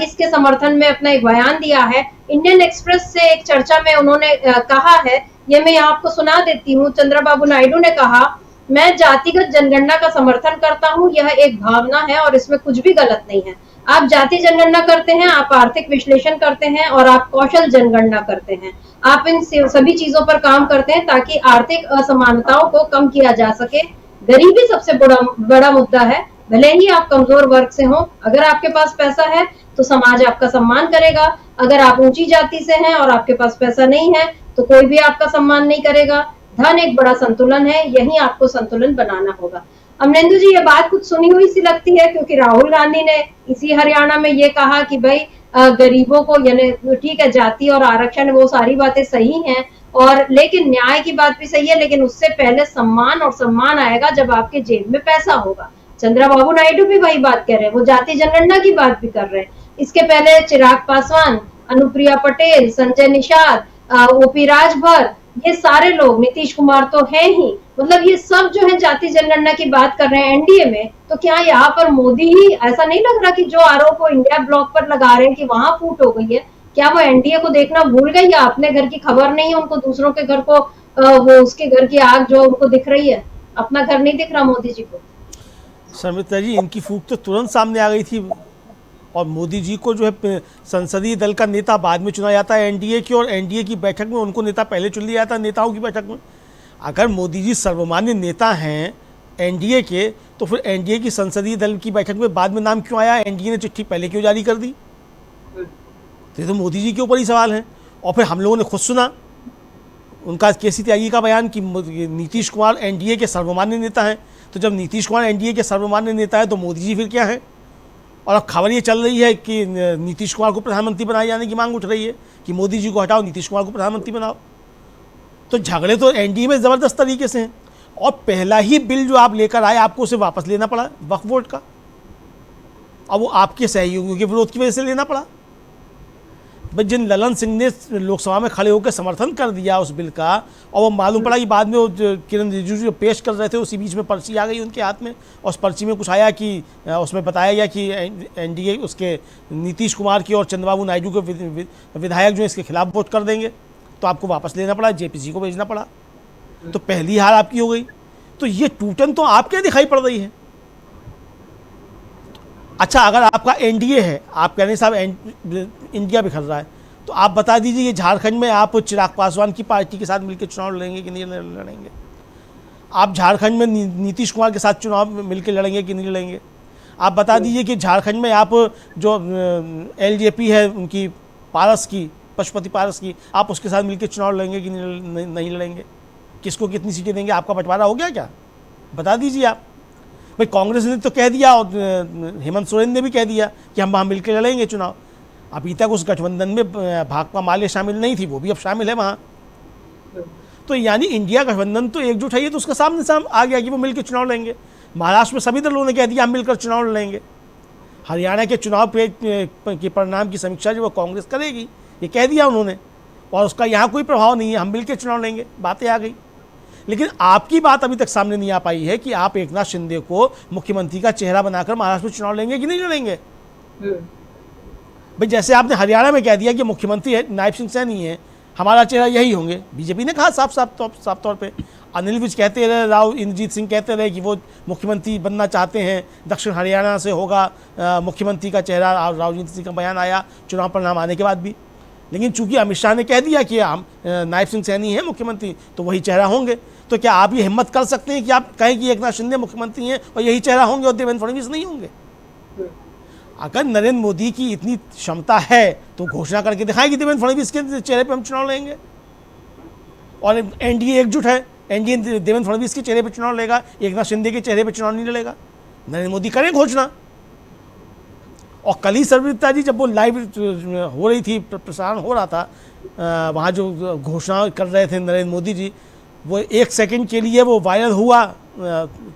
इसके समर्थन में अपना एक बयान दिया है। इंडियन एक्सप्रेस से एक चर्चा में उन्होंने कहा है, ये मैं आपको सुना देती हूँ। चंद्रबाबू नायडू ने कहा, मैं जातिगत जनगणना का समर्थन करता हूँ, यह एक भावना है और इसमें कुछ भी गलत नहीं है। आप जाति जनगणना करते हैं, आप आर्थिक विश्लेषण करते हैं और आप कौशल जनगणना करते हैं। आप इन सभी चीजों पर काम करते हैं ताकि आर्थिक असमानताओं को कम किया जा सके। गरीबी सबसे बड़ा मुद्दा है। भले ही आप कमजोर वर्ग से हो, अगर आपके पास पैसा है तो समाज आपका सम्मान करेगा। अगर आप ऊंची जाति से हैं और आपके पास पैसा नहीं है तो कोई भी आपका सम्मान नहीं करेगा। धन एक बड़ा संतुलन है, यही आपको संतुलन बनाना होगा। अमरेंदु जी, ये बात कुछ सुनी हुई सी लगती है, क्योंकि राहुल गांधी ने इसी हरियाणा में ये कहा कि भाई गरीबों को, यानी ठीक है जाति और आरक्षण वो सारी बातें सही हैं, और लेकिन न्याय की बात भी सही है, लेकिन उससे पहले सम्मान, और सम्मान आएगा जब आपके जेब में पैसा होगा। चंद्रबाबू नायडू भी वही बात कर रहे हैं, वो जाति जनगणना की बात भी कर रहे हैं। इसके पहले चिराग पासवान, अनुप्रिया पटेल, संजय निषाद, ओपी राजभर, ये सारे लोग, नीतीश कुमार तो है ही, मतलब ये सब जो है जाति जनगणना की बात कर रहे हैं एनडीए में। तो क्या यहाँ पर मोदी ही, ऐसा नहीं लग रहा कि जो आरोप वो इंडिया ब्लॉक पर लगा रहे हैं कि वहां फूट हो गई है, क्या वो एनडीए को देखना भूल गई, या अपने घर की खबर नहीं है उनको, दूसरों के घर को वो उसके घर की आग जो उनको दिख रही है, अपना घर नहीं दिख रहा मोदी जी को? शर्मिष्ठा जी, इनकी फूक तो तुरंत सामने आ गई थी। और मोदी जी को जो है संसदीय दल का नेता बाद में चुना जाता है एनडीए की, और एनडीए की बैठक में उनको नेता पहले चुन लिया जाता है, नेताओं की बैठक में। अगर मोदी जी सर्वमान्य नेता हैं एनडीए के, तो फिर एनडीए की संसदीय दल की बैठक में बाद में नाम क्यों आया? एनडीए ने चिट्ठी पहले क्यों जारी कर दी? तो ये तो मोदी जी के ऊपर ही सवाल है। और फिर हम लोगों ने खुद सुना उनका केसी त्यागी का बयान कि नीतीश कुमार एनडीए के सर्वमान्य नेता हैं। तो जब नीतीश कुमार एनडीए के सर्वमान्य नेता है तो मोदी जी फिर क्या है? और अब खबर ये चल रही है कि नीतीश कुमार को प्रधानमंत्री बनाए जाने की मांग उठ रही है कि मोदी जी को हटाओ, नीतीश कुमार को प्रधानमंत्री बनाओ। तो झगड़े तो एनडीए में ज़बरदस्त तरीके से हैं। और पहला ही बिल जो आप लेकर आए, आपको उसे वापस लेना पड़ा वक्फ बोर्ड का, और वो आपके सहयोगियों के विरोध की वजह से लेना पड़ा। बस जिन ललन सिंह ने लोकसभा में खड़े होकर समर्थन कर दिया उस बिल का, और वो मालूम पड़ा कि बाद में वो किरण रिजिजू जो पेश कर रहे थे उसी बीच में पर्ची आ गई उनके हाथ में, और उस पर्ची में कुछ आया कि उसमें बताया गया कि एनडीए उसके नीतीश कुमार की और चंद्रबाबू नायडू के विधायक जो इसके खिलाफ वोट कर देंगे, तो आपको वापस लेना पड़ा, जेपीसी को भेजना पड़ा। तो पहली हार आपकी हो गई। तो ये टूटन तो आपके दिखाई पड़ रही है। अच्छा, अगर आपका एनडीए है, आप कह रहे हैं साहब इंडिया बिखर रहा है, तो आप बता दीजिए ये झारखंड में आप चिराग पासवान की पार्टी के साथ मिलकर चुनाव लड़ेंगे कि नहीं लड़ेंगे? आप झारखंड में नीतीश कुमार के साथ चुनाव मिलकर लड़ेंगे कि नहीं लड़ेंगे? आप बता दीजिए कि झारखंड में आप जो एलजेपी है उनकी पारस की, पशुपति पारस की, आप उसके साथ मिलकर चुनाव लड़ेंगे कि नहीं लड़ेंगे? किसको कितनी सीटें देंगे? आपका बंटवारा हो गया क्या? बता दीजिए आप। भाई कांग्रेस ने तो कह दिया और हेमंत सोरेन ने भी कह दिया कि हम वहाँ मिलकर लड़ेंगे चुनाव। अभी तक उस गठबंधन में भाकपा माले शामिल नहीं थी, वो भी अब शामिल है वहाँ। तो यानी इंडिया गठबंधन तो एकजुट है, ये तो उसका सामने आ गया कि वो मिलकर चुनाव लड़ेंगे। महाराष्ट्र में सभी दलों ने कह दिया हम मिलकर चुनाव लड़ेंगे। हरियाणा के चुनाव के परिणाम की समीक्षा जो वो कांग्रेस करेगी, ये कह दिया उन्होंने, और उसका यहाँ कोई प्रभाव नहीं है, हम मिलकर चुनाव लड़ेंगे, बातें आ गई। लेकिन आपकी बात अभी तक सामने नहीं आ पाई है कि आप एकनाथ शिंदे को मुख्यमंत्री का चेहरा बनाकर महाराष्ट्र में चुनाव लेंगे कि नहीं लड़ेंगे। भाई जैसे आपने हरियाणा में कह दिया कि मुख्यमंत्री नायब सिंह सैनी है, हमारा चेहरा यही होंगे। बीजेपी ने कहा साफ तौर पे। अनिल विज कहते रहे, राव इंद्रजीत सिंह कहते रहे कि वो मुख्यमंत्री बनना चाहते हैं, दक्षिण हरियाणा से होगा मुख्यमंत्री का चेहरा। राव इंद्रजीत सिंह का बयान आया चुनाव परिणाम आने के बाद भी। लेकिन चूंकि अमित शाह ने कह दिया कि हम नायब सिंह सैनी है मुख्यमंत्री, तो वही चेहरा होंगे। तो क्या आप ये हिम्मत कर सकते हैं कि आप कहें कि एकनाथ शिंदे मुख्यमंत्री हैं और यही चेहरा होंगे और देवेंद्र फडणवीस नहीं होंगे? अगर नरेंद्र मोदी की इतनी क्षमता है तो घोषणा करके दिखाएं कि देवेंद्र फडणवीस के चेहरे पे हम चुनाव लेंगे। और एनडीए एकजुट है, एनडीए देवेंद्र फडणवीस के चेहरे पे चुनाव लेगा, एकनाथ शिंदे के चेहरे पे चुनाव नहीं लड़ेगा। नरेंद्र मोदी करें घोषणा। और कल ही सर्वदत्ता जी जब वो लाइव हो रही थी, प्रसारण हो रहा था, वहाँ जो घोषणा कर रहे थे नरेंद्र मोदी जी, वो 1 सेकंड के लिए वो वायरल हुआ।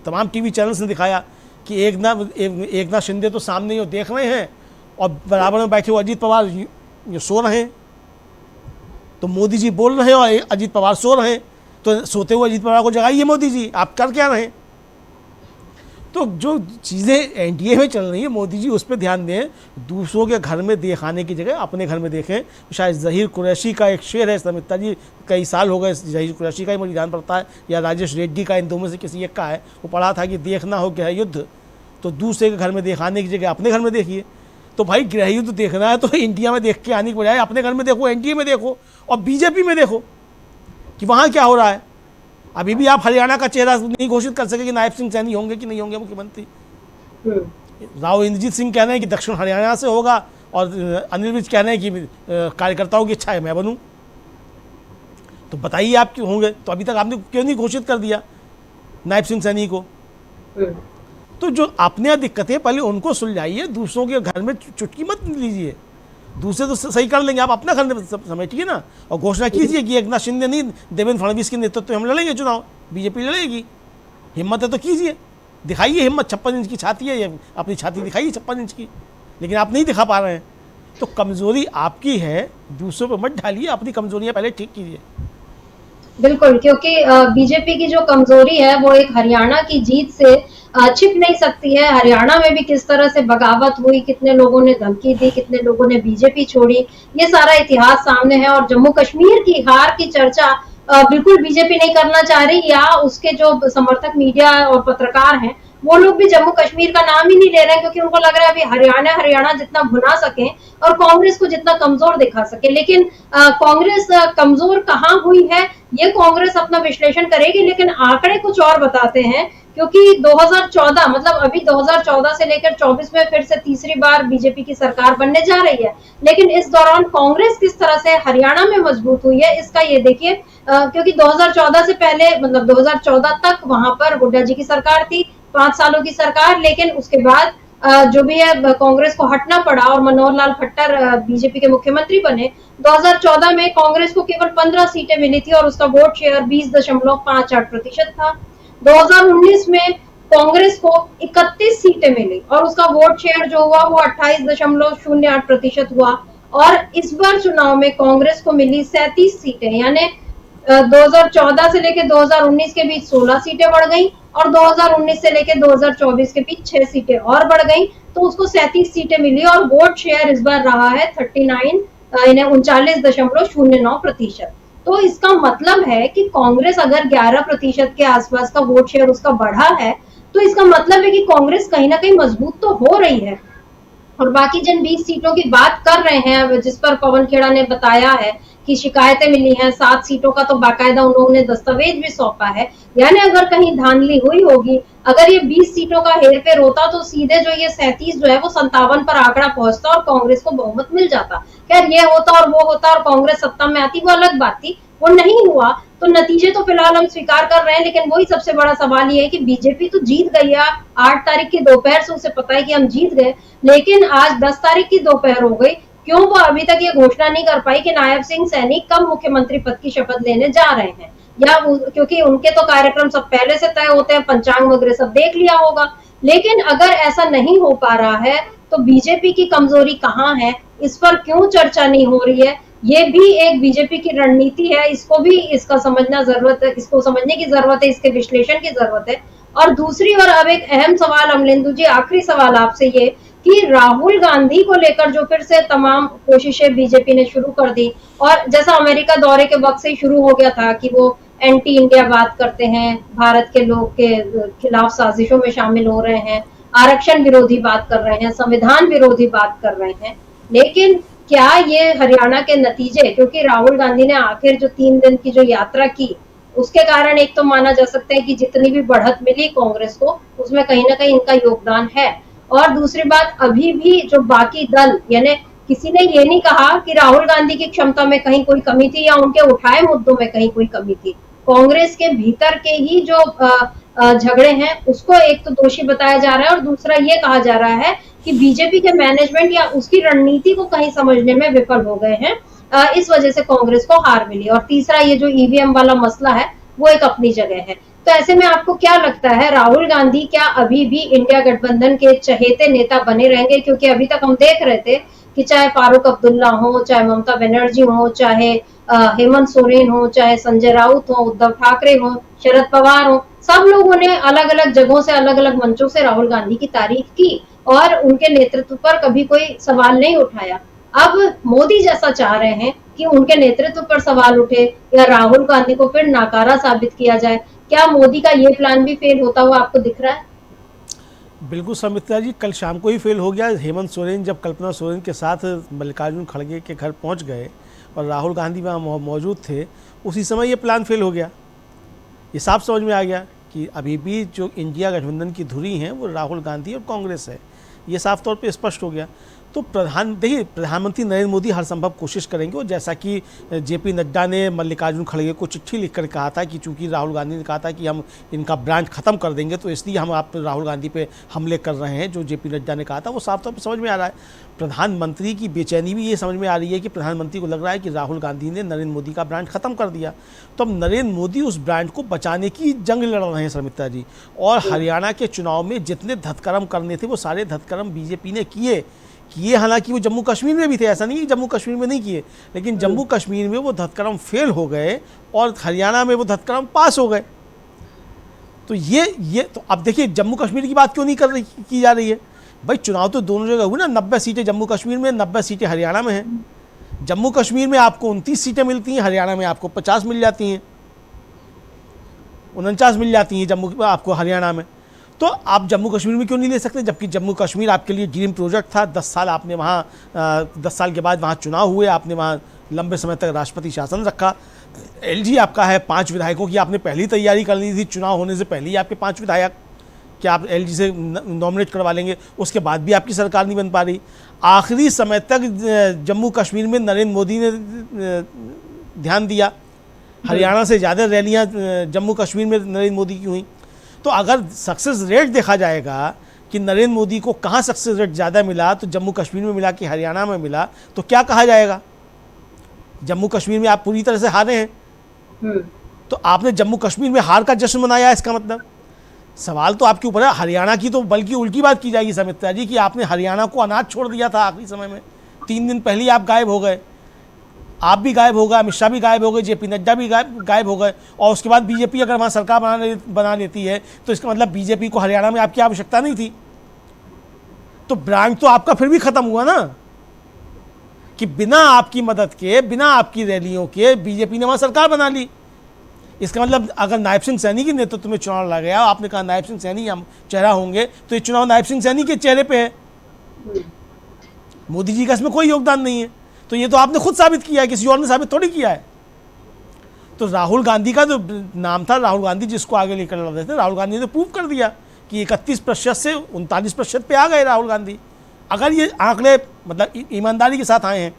तमाम टीवी चैनल्स ने दिखाया कि एकनाथ शिंदे तो सामने ही देख रहे हैं और बराबर में बैठे हुए अजीत पवार ये सो रहे हैं। तो मोदी जी बोल रहे हैं और अजीत पवार सो रहे हैं। तो सोते हुए अजीत पवार को जगाइए मोदी जी, आप कर क्या रहे हैं? तो जो चीज़ें एनडीए में चल रही है, मोदी जी उस पर ध्यान दें। दूसरों के घर में दिखाने की जगह अपने घर में देखें। शायद ज़हीर कुरैशी का एक शेर है, समिता जी कई साल हो गए ज़हीर कुरैशी का ही मुझे ध्यान पड़ता है, या राजेश रेड्डी का, इन दो में से किसी एक का है। वो पढ़ा था कि देखना हो गृह युद्ध तो दूसरे के घर में दिखाने की जगह अपने घर में देखिए। तो भाई गृह युद्ध देखना है तो इंडिया में देख के आने के बजाय अपने घर में देखो, एनडीए में देखो और बीजेपी में देखो कि वहाँ क्या हो रहा है। अभी भी आप हरियाणा का चेहरा नहीं घोषित कर सके कि नायब सिंह सैनी होंगे कि नहीं होंगे मुख्यमंत्री। राव इंद्रजीत सिंह कह रहे हैं कि दक्षिण हरियाणा से होगा और अनिल विज कह रहे हैं कि कार्यकर्ताओं की इच्छा है मैं बनूं। तो बताइए आप क्यों होंगे? तो अभी तक आपने क्यों नहीं घोषित कर दिया नायब सिंह सैनी को? तो जो अपने दिक्कतें पहले उनको सुलझाइए, दूसरों के घर में चुटकी मत लीजिए। दूसरे तो सही कर लेंगे, आप अपना घर में समेटिए ना और घोषणा कीजिए कि एकनाथ शिंदे नहीं, देवेंद्र फडणवीस के नेतृत्व में हम लड़ेंगे चुनाव, बीजेपी लड़ेगी। हिम्मत है तो कीजिए, दिखाइए हिम्मत। 56 इंच की छाती है, ये अपनी छाती दिखाइए 56 इंच की, लेकिन आप नहीं दिखा पा रहे हैं। तो कमजोरी आपकी है, दूसरों पर मत ढालिए, अपनी कमजोरियां पहले ठीक कीजिए। बिल्कुल, क्योंकि बीजेपी की जो कमजोरी है वो एक हरियाणा की जीत से छिप नहीं सकती है। हरियाणा में भी किस तरह से बगावत हुई, कितने लोगों ने धमकी दी, कितने लोगों ने बीजेपी छोड़ी, ये सारा इतिहास सामने है। और जम्मू कश्मीर की हार की चर्चा बिल्कुल बीजेपी नहीं करना चाह रही, या उसके जो समर्थक मीडिया और पत्रकार हैं वो लोग भी जम्मू कश्मीर का नाम ही नहीं ले रहे हैं, क्योंकि उनको लग रहा है अभी हरियाणा जितना भुना सके और कांग्रेस को जितना कमजोर दिखा सके। लेकिन कांग्रेस कमजोर कहाँ हुई है ये कांग्रेस अपना विश्लेषण करेगी, लेकिन आंकड़े कुछ और बताते हैं। क्योंकि 2014 मतलब अभी 2014 से लेकर 24 में फिर से तीसरी बार बीजेपी की सरकार बनने जा रही है, लेकिन इस दौरान कांग्रेस किस तरह से हरियाणा में मजबूत हुई है इसका ये देखिए। क्योंकि 2014 से पहले मतलब 2014 तक वहां पर हुड्डा जी की सरकार थी, 5 सालों की सरकार, लेकिन उसके बाद जो भी है कांग्रेस को हटना पड़ा और मनोहर लाल खट्टर बीजेपी के मुख्यमंत्री बने। 2014 में कांग्रेस को केवल 15 सीटें मिली थी और उसका वोट शेयर 20.58% था। 2019 में कांग्रेस को 31 सीटें मिली और उसका वोट शेयर जो हुआ वो 28.08% हुआ। और इस बार चुनाव में कांग्रेस को मिली 37 सीटें, यानी 2014 से लेकर 2019 के बीच 16 सीटें बढ़ गई और 2019 से लेकर 2024 के बीच 6 सीटें और बढ़ गई, तो उसको 37 सीटें मिली और वोट शेयर इस बार रहा है 39.09%। तो इसका मतलब है कि कांग्रेस अगर 11% के आसपास का वोट शेयर उसका बढ़ा है, तो इसका मतलब है कि कांग्रेस कहीं ना कहीं मजबूत तो हो रही है। और बाकी जिन 20 सीटों की बात कर रहे हैं, जिस पर पवन खेड़ा ने बताया है कि शिकायतें मिली हैं, 7 सीटों का तो बाकायदा उन्होंने दस्तावेज भी सौंपा है, यानी अगर कहीं धांधली हुई होगी, अगर ये 20 सीटों का हेरफेर होता तो सीधे जो ये 37 जो है वो 57 पर आंकड़ा पहुंचता और कांग्रेस को बहुमत मिल जाता। खैर ये होता और वो होता और कांग्रेस सत्ता में आती, वो अलग बात थी, वो नहीं हुआ। तो नतीजे तो फिलहाल हम स्वीकार कर रहे हैं, लेकिन वही सबसे बड़ा सवाल ये है कि बीजेपी तो जीत गई है। 8 तारीख की दोपहर से उसे पता है कि हम जीत गए, लेकिन आज 10 तारीख की दोपहर हो गई, क्यों वो अभी तक ये घोषणा नहीं कर पाई कि नायब सिंह सैनी कब मुख्यमंत्री पद की शपथ लेने जा रहे हैं, या क्योंकि उनके तो कार्यक्रम सब पहले से तय होते हैं, पंचांग वगैरह सब देख लिया होगा। लेकिन अगर ऐसा नहीं हो पा रहा है तो बीजेपी की कमजोरी कहाँ है, इस पर क्यों चर्चा नहीं हो रही है, ये भी एक बीजेपी की रणनीति है। इसको भी इसका समझना जरूरत है, इसको समझने की जरूरत है, इसके विश्लेषण की जरूरत है। और दूसरी ओर अब एक अहम सवाल अमलेंदु जी, आखिरी सवाल आपसे ये कि राहुल गांधी को लेकर जो फिर से तमाम कोशिशें बीजेपी ने शुरू कर दी, और जैसा अमेरिका दौरे के वक्त से ही शुरू हो गया था कि वो एंटी इंडिया बात करते हैं, भारत के लोग के खिलाफ साजिशों में शामिल हो रहे हैं, आरक्षण विरोधी बात कर रहे हैं, संविधान विरोधी बात कर रहे हैं। लेकिन क्या ये हरियाणा के नतीजे, क्योंकि राहुल गांधी ने आखिर जो 3 दिन की जो यात्रा की, उसके कारण एक तो माना जा सकता है कि जितनी भी बढ़त मिली कांग्रेस को, उसमें कहीं ना कहीं इनका योगदान है। और दूसरी बात, अभी भी जो बाकी दल, यानी किसी ने ये नहीं कहा कि राहुल गांधी की क्षमता में कहीं कोई कमी थी या उनके उठाए मुद्दों में कहीं कोई कमी थी। कांग्रेस के भीतर के ही जो झगड़े हैं उसको एक तो दोषी बताया जा रहा है, और दूसरा ये कहा जा रहा है कि बीजेपी के मैनेजमेंट या उसकी रणनीति को कहीं समझने में विफल हो गए हैं, इस वजह से कांग्रेस को हार मिली। और तीसरा ये जो ईवीएम वाला मसला है वो एक अपनी जगह है। तो ऐसे में आपको क्या लगता है, राहुल गांधी क्या अभी भी इंडिया गठबंधन के चहेते नेता बने रहेंगे? क्योंकि अभी तक हम देख रहे थे कि चाहे फारूक अब्दुल्ला हो, चाहे ममता बनर्जी हो, चाहे हेमंत सोरेन हो, चाहे संजय राउत हो, उद्धव ठाकरे हो, शरद पवार हो, सब लोगों ने अलग अलग जगहों से, अलग अलग मंचों से राहुल गांधी की तारीफ की और उनके नेतृत्व पर कभी कोई सवाल नहीं उठाया। अब मोदी जैसा चाह रहे हैं कि उनके नेतृत्व पर सवाल उठे या राहुल गांधी को फिर नाकारा साबित किया जाए। क्या मोदी का ये प्लान भी फेल होता हुआ आपको दिख रहा है? बिल्कुल सुमित्रा जी, कल शाम को ही फेल हो गया। हेमंत सोरेन जब कल्पना सोरेन के साथ मल्लिकार्जुन खड़गे के घर पहुंच गए और राहुल गांधी वहाँ मौजूद थे, उसी समय ये प्लान फेल हो गया। ये साफ समझ में आ गया कि अभी भी जो इंडिया गठबंधन की धुरी हैं वो राहुल गांधी और कांग्रेस है। ये साफ तौर पे स्पष्ट हो गया। तो प्रधानमंत्री नरेंद्र मोदी हर संभव कोशिश करेंगे, और जैसा कि जेपी नड्डा ने मल्लिकार्जुन खड़गे को चिट्ठी लिखकर कहा था कि चूंकि राहुल गांधी ने कहा था कि हम इनका ब्रांड ख़त्म कर देंगे, तो इसलिए हम आप राहुल गांधी पे हमले कर रहे हैं, जो जेपी नड्डा ने कहा था, वो साफ तौर पर समझ में आ रहा है। प्रधानमंत्री की बेचैनी भी ये समझ में आ रही है कि प्रधानमंत्री को लग रहा है कि राहुल गांधी ने नरेंद्र मोदी का ब्रांड ख़त्म कर दिया, तो अब नरेंद्र मोदी उस ब्रांड को बचाने की जंग लड़ रहे हैं सुमित्रा जी। और हरियाणा के चुनाव में जितने धतकर्म करने थे वो सारे धतकर्म बीजेपी ने किए। हालांकि वो जम्मू कश्मीर में भी थे, ऐसा नहीं कि जम्मू कश्मीर में नहीं किए, लेकिन जम्मू कश्मीर में वो धतकर्म फेल हो गए और हरियाणा में वो धतकर्म पास हो गए। तो ये तो अब देखिए, जम्मू कश्मीर की बात क्यों नहीं की जा रही है भाई? चुनाव तो दोनों जगह हुए ना, 90 सीटें जम्मू कश्मीर में, 90 सीटें हरियाणा में हैं। जम्मू कश्मीर में आपको 29 सीटें मिलती हैं, हरियाणा में आपको 50 मिल जाती हैं, 49 मिल जाती हैं जम्मू आपको हरियाणा में। तो आप जम्मू कश्मीर में क्यों नहीं ले सकते? जबकि जम्मू कश्मीर आपके लिए ड्रीम प्रोजेक्ट था। 10 साल आपने वहाँ 10 साल के बाद वहाँ चुनाव हुए, आपने वहाँ लंबे समय तक राष्ट्रपति शासन रखा। एलजी आपका है, 5 विधायकों की आपने पहली तैयारी कर ली थी, चुनाव होने से पहले ही आपके 5 विधायक क्या आप एलजी से नॉमिनेट करवा लेंगे, उसके बाद भी आपकी सरकार नहीं बन पा रही। आखिरी समय तक जम्मू कश्मीर में नरेंद्र मोदी ने ध्यान दिया, हरियाणा से ज़्यादा रैलियाँ जम्मू कश्मीर में नरेंद्र मोदी की हुई। तो अगर सक्सेस रेट देखा जाएगा कि नरेंद्र मोदी को कहाँ सक्सेस रेट ज़्यादा मिला, तो जम्मू कश्मीर में मिला कि हरियाणा में मिला, तो क्या कहा जाएगा? जम्मू कश्मीर में आप पूरी तरह से हारे हैं, तो आपने जम्मू कश्मीर में हार का जश्न मनाया, इसका मतलब सवाल तो आपके ऊपर है। हरियाणा की तो बल्कि उल्टी बात की जाएगी सुमित्रा जी कि आपने हरियाणा को अनाथ छोड़ दिया था आखिरी समय में। 3 दिन पहले ही आप गायब हो गए, आप भी गायब हो गए, अमित शाह भी गायब हो गए, जेपी नड्डा भी गायब हो गए, और उसके बाद बीजेपी अगर वहाँ सरकार बना लेती है तो इसका मतलब बीजेपी को हरियाणा में आपकी आवश्यकता नहीं थी। तो ब्रांड तो आपका फिर भी खत्म हुआ ना, कि बिना आपकी मदद के, बिना आपकी रैलियों के बीजेपी ने वहाँ सरकार बना ली। इसका मतलब अगर नायब सिंह सैनी के नेतृत्व में चुनाव लड़ा गया, आपने कहा नायब सिंह सैनी हम चेहरा होंगे, तो ये चुनाव नायब सिंह सैनी के चेहरे पे है, मोदी जी का इसमें कोई योगदान नहीं है। तो ये तो आपने खुद साबित किया है, किसी और ने साबित थोड़ी किया है। तो राहुल गांधी का जो नाम था, राहुल गांधी जिसको आगे लेकर लड़ रहे थे, राहुल गांधी ने प्रूव कर दिया कि 31% से 39% पे आ गए राहुल गांधी। अगर ये आंकड़े मतलब ईमानदारी के साथ आए हैं,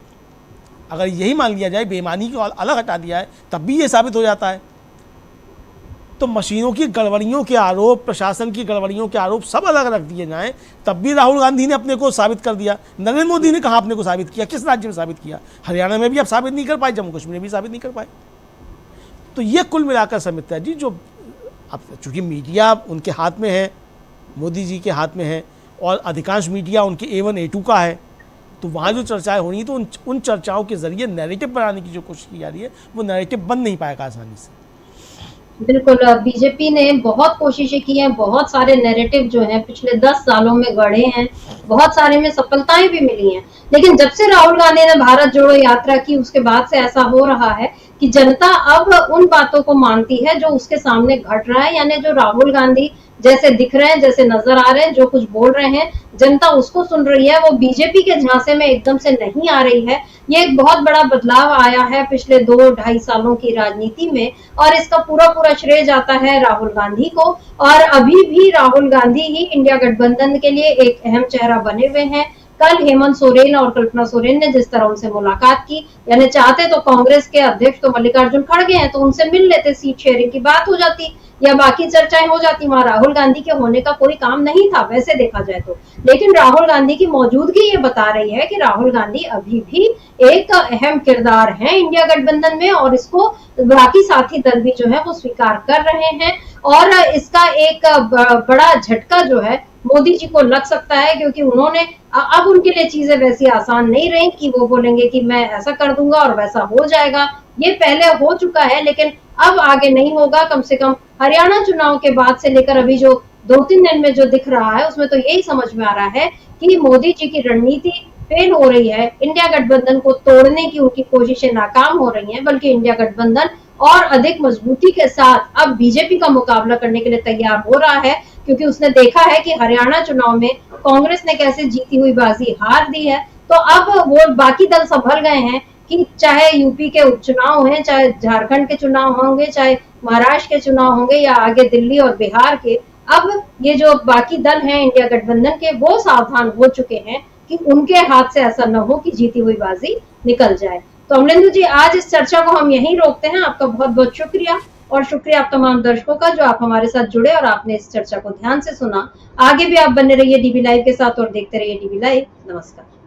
अगर यही मान लिया जाए, बेईमानी को अलग हटा दिया है, तब भी ये साबित हो जाता है। तो मशीनों की गड़बड़ियों के आरोप, प्रशासन की गड़बड़ियों के आरोप सब अलग रख दिए जाएं, तब भी राहुल गांधी ने अपने को साबित कर दिया। नरेंद्र मोदी ने कहाँ अपने को साबित किया? किस राज्य में साबित किया? हरियाणा में भी आप साबित नहीं कर पाए, जम्मू कश्मीर में भी साबित नहीं कर पाए। तो ये कुल मिलाकर सुमित्रा जी, जो अब चूँकि मीडिया उनके हाथ में है, मोदी जी के हाथ में है, और अधिकांश मीडिया उनके A1 A2 का है, तो वहाँ जो चर्चाएँ होनी, तो उन चर्चाओं के जरिए नैरेटिव बनाने की जो कोशिश की जा रही है, वो नैरेटिव बन नहीं पाएगा आसानी से। बिल्कुल बीजेपी ने बहुत कोशिशें की हैं, बहुत सारे नैरेटिव जो हैं पिछले 10 सालों में गढ़े हैं, बहुत सारे में सफलताएं भी मिली हैं। लेकिन जब से राहुल गांधी ने भारत जोड़ो यात्रा की उसके बाद से ऐसा हो रहा है कि जनता अब उन बातों को मानती है जो उसके सामने घट रहा है, यानी जो राहुल गांधी जैसे दिख रहे हैं, जैसे नजर आ रहे हैं, जो कुछ बोल रहे हैं, जनता उसको सुन रही है, वो बीजेपी के झांसे में एकदम से नहीं आ रही है। ये एक बहुत बड़ा बदलाव आया है पिछले 2-2.5 सालों की राजनीति में और इसका पूरा पूरा श्रेय जाता है राहुल गांधी को। और अभी भी राहुल गांधी ही इंडिया गठबंधन के लिए एक अहम चेहरा बने हुए हैं। कल हेमंत सोरेन और कल्पना सोरेन ने जिस तरह उनसे मुलाकात की, यानी चाहते तो कांग्रेस के अध्यक्ष तो मल्लिकार्जुन खड़गे हैं, तो उनसे मिल लेते, सीट शेयरिंग की बात हो जाती या बाकी चर्चाएं हो जाती। वहां राहुल गांधी के होने का कोई काम नहीं था वैसे देखा जाए तो। लेकिन राहुल गांधी की मौजूदगी ये बता रही है कि राहुल गांधी अभी भी एक अहम किरदार है इंडिया गठबंधन में और इसको बाकी साथी दल भी जो है वो स्वीकार कर रहे हैं। और इसका एक बड़ा झटका जो है मोदी जी को लग सकता है, क्योंकि उन्होंने अब उनके लिए चीजें वैसी आसान नहीं रही कि वो बोलेंगे कि मैं ऐसा कर दूंगा और वैसा हो जाएगा। ये पहले हो चुका है लेकिन अब आगे नहीं होगा। कम से कम हरियाणा चुनाव के बाद से लेकर अभी जो 2-3 दिन में जो दिख रहा है उसमें तो यही समझ में आ रहा है कि मोदी जी की रणनीति फेल हो रही है, इंडिया गठबंधन को तोड़ने की उनकी कोशिशें नाकाम हो रही हैं, बल्कि इंडिया गठबंधन और अधिक मजबूती के साथ अब बीजेपी का मुकाबला करने के लिए तैयार हो रहा है, क्योंकि उसने देखा है कि हरियाणा चुनाव में कांग्रेस ने कैसे जीती हुई बाजी हार दी है। तो अब वो बाकी दल संभल गए हैं कि चाहे यूपी के उपचुनाव हैं, चाहे झारखंड के चुनाव होंगे, चाहे महाराष्ट्र के चुनाव होंगे या आगे दिल्ली और बिहार के, अब ये जो बाकी दल हैं इंडिया गठबंधन के वो सावधान हो चुके हैं कि उनके हाथ से ऐसा न हो कि जीती हुई बाजी निकल जाए। तो अमलेंदु जी, आज इस चर्चा को हम यहीं रोकते हैं। आपका बहुत बहुत शुक्रिया और शुक्रिया आप तमाम दर्शकों का जो आप हमारे साथ जुड़े और आपने इस चर्चा को ध्यान से सुना। आगे भी आप बने रहिए डीबी लाइव के साथ और देखते रहिए डीबी लाइव। नमस्कार।